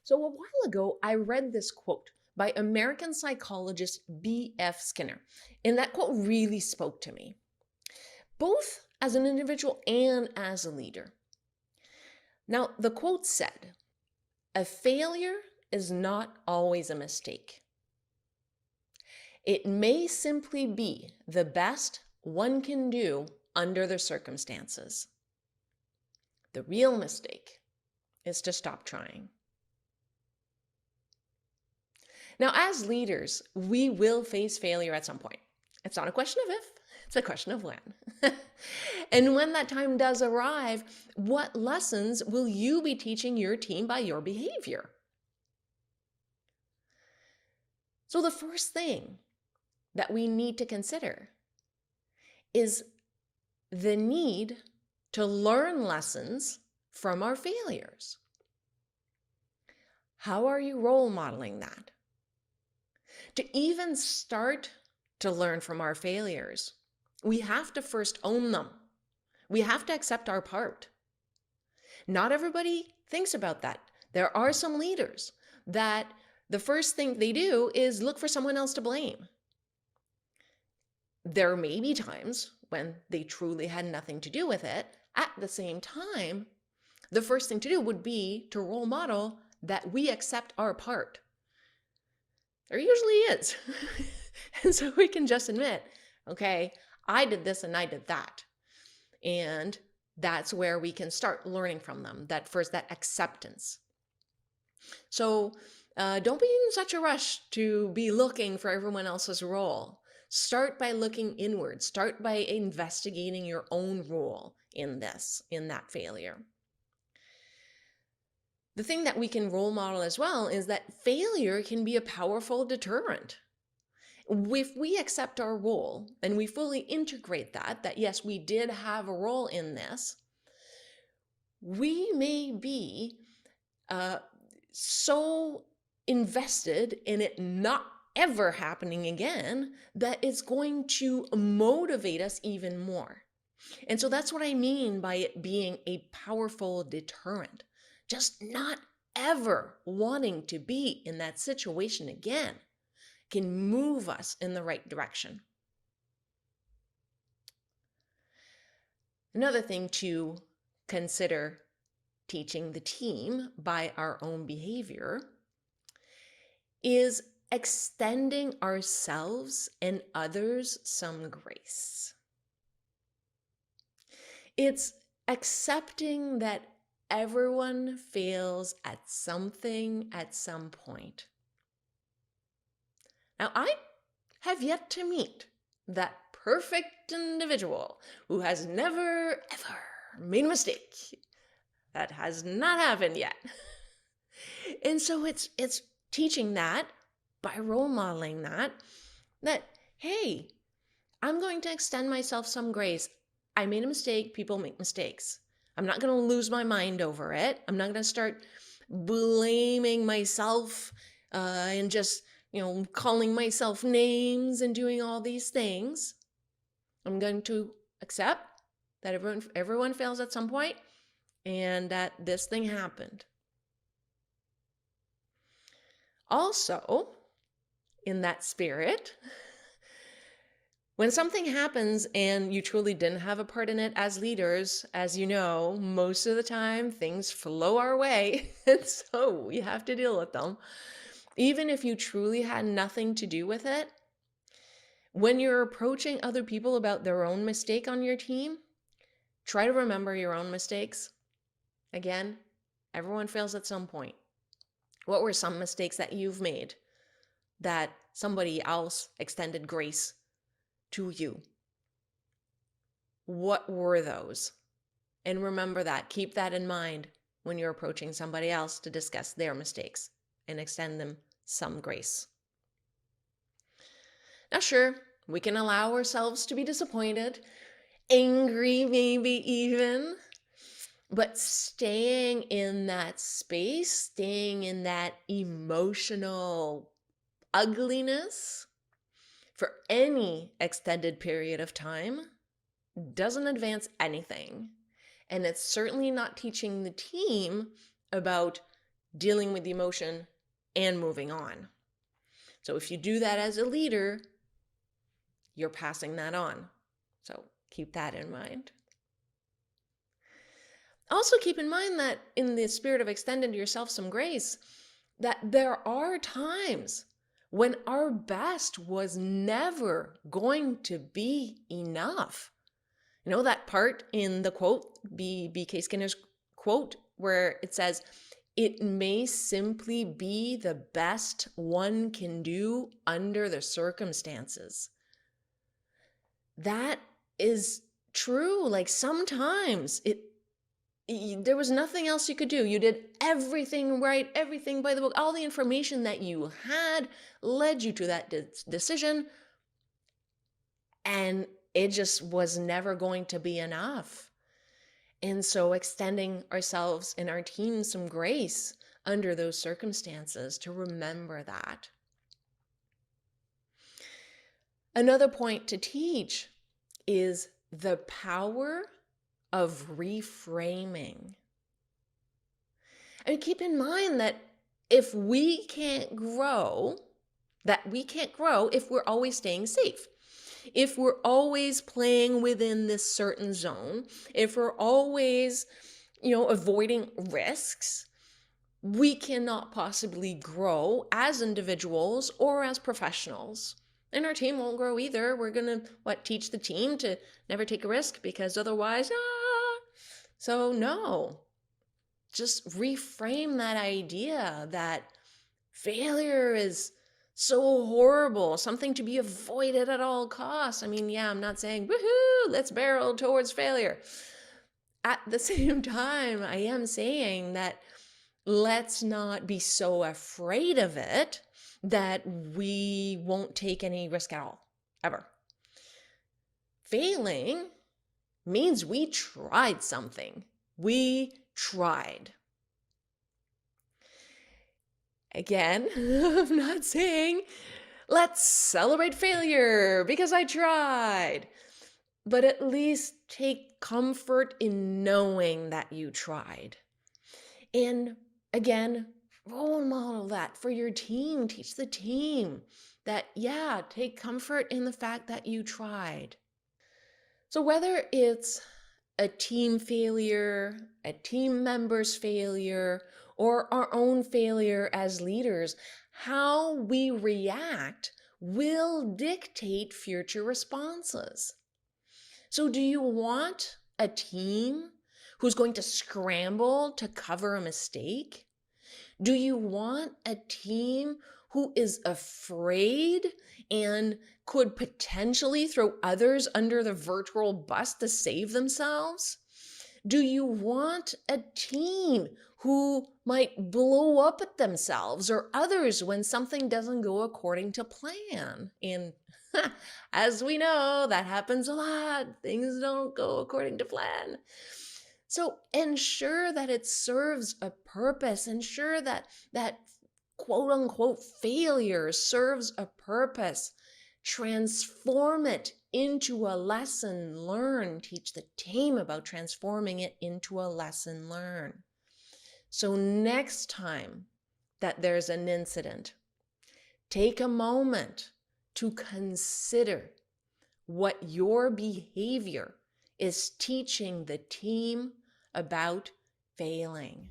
So a while ago, I read this quote by American psychologist B.F. Skinner, and that quote really spoke to me, both as an individual and as a leader. Now, the quote said, "A failure is not always a mistake. It may simply be the best one can do under the circumstances. The real mistake is to stop trying." Now, as leaders, we will face failure at some point. It's not a question of if, it's a question of when. And when that time does arrive, what lessons will you be teaching your team by your behavior? So the first thing that we need to consider is the need to learn lessons from our failures. How are you role modeling that? To even start to learn from our failures, we have to first own them. We have to accept our part. Not everybody thinks about that. There are some leaders that the first thing they do is look for someone else to blame. There may be times when they truly had nothing to do with it. At the same time, the first thing to do would be to role model that we accept our part. There usually is. And so we can just admit, okay, I did this and I did that. And that's where we can start learning from them, that acceptance. So don't be in such a rush to be looking for everyone else's role. Start by looking inward. Start by investigating your own role in that failure. The thing that we can role model as well is that failure can be a powerful deterrent. If we accept our role and we fully integrate that yes, we did have a role in this, we may be so invested in it not ever happening again that it's going to motivate us even more. And so that's what I mean by it being a powerful deterrent. Just not ever wanting to be in that situation again can move us in the right direction. Another thing to consider teaching the team by our own behavior is extending ourselves and others some grace. It's accepting that everyone fails at something at some point. Now, I have yet to meet that perfect individual who has never, ever made a mistake. That has not happened yet. And so it's teaching that by role modeling that, hey, I'm going to extend myself some grace. I made a mistake. People make mistakes. I'm not going to lose my mind over it. I'm not going to start blaming myself and just, calling myself names and doing all these things. I'm going to accept that everyone fails at some point and that this thing happened. Also, in that spirit, when something happens and you truly didn't have a part in it as leaders, as you know, most of the time things flow our way, and so we have to deal with them. Even if you truly had nothing to do with it, when you're approaching other people about their own mistake on your team, try to remember your own mistakes. Again, everyone fails at some point. What were some mistakes that you've made that somebody else extended grace to you? What were those? And remember that. Keep that in mind when you're approaching somebody else to discuss their mistakes and extend them some grace. Now, sure, we can allow ourselves to be disappointed, angry maybe even, but staying in that space, staying in that emotional ugliness for any extended period of time doesn't advance anything. And it's certainly not teaching the team about dealing with the emotion, and moving on. So if you do that as a leader, you're passing that on. So keep that in mind. Also keep in mind that in the spirit of extending to yourself some grace, that there are times when our best was never going to be enough. You know that part in the quote, B.K. Skinner's quote, where it says, "It may simply be the best one can do under the circumstances." That is true. Like sometimes there was nothing else you could do. You did everything right, everything by the book. All the information that you had led you to that decision, and it just was never going to be enough. And so extending ourselves and our team some grace under those circumstances to remember that. Another point to teach is the power of reframing. And keep in mind that we can't grow if we're always staying safe. If we're always playing within this certain zone, if we're always, avoiding risks, we cannot possibly grow as individuals or as professionals. And our team won't grow either. We're going to, teach the team to never take a risk because otherwise, So no, just reframe that idea that failure is so horrible, something to be avoided at all costs. I mean, I'm not saying, woohoo, let's barrel towards failure. At the same time, I am saying that let's not be so afraid of it that we won't take any risk at all, ever. Failing means we tried something. We tried. Again, I'm not saying let's celebrate failure because I tried, but at least take comfort in knowing that you tried. And again, role model that for your team. Teach the team that, take comfort in the fact that you tried. So whether it's a team failure, a team member's failure, or our own failure as leaders, how we react will dictate future responses. So do you want a team who's going to scramble to cover a mistake? Do you want a team who is afraid and could potentially throw others under the virtual bus to save themselves? Do you want a team who might blow up at themselves or others when something doesn't go according to plan? And as we know, that happens a lot. Things don't go according to plan. So ensure that it serves a purpose. Ensure that quote unquote failure serves a purpose. Transform it into a lesson learned. Teach the team about transforming it into a lesson learned. So next time that there's an incident, take a moment to consider what your behavior is teaching the team about failing.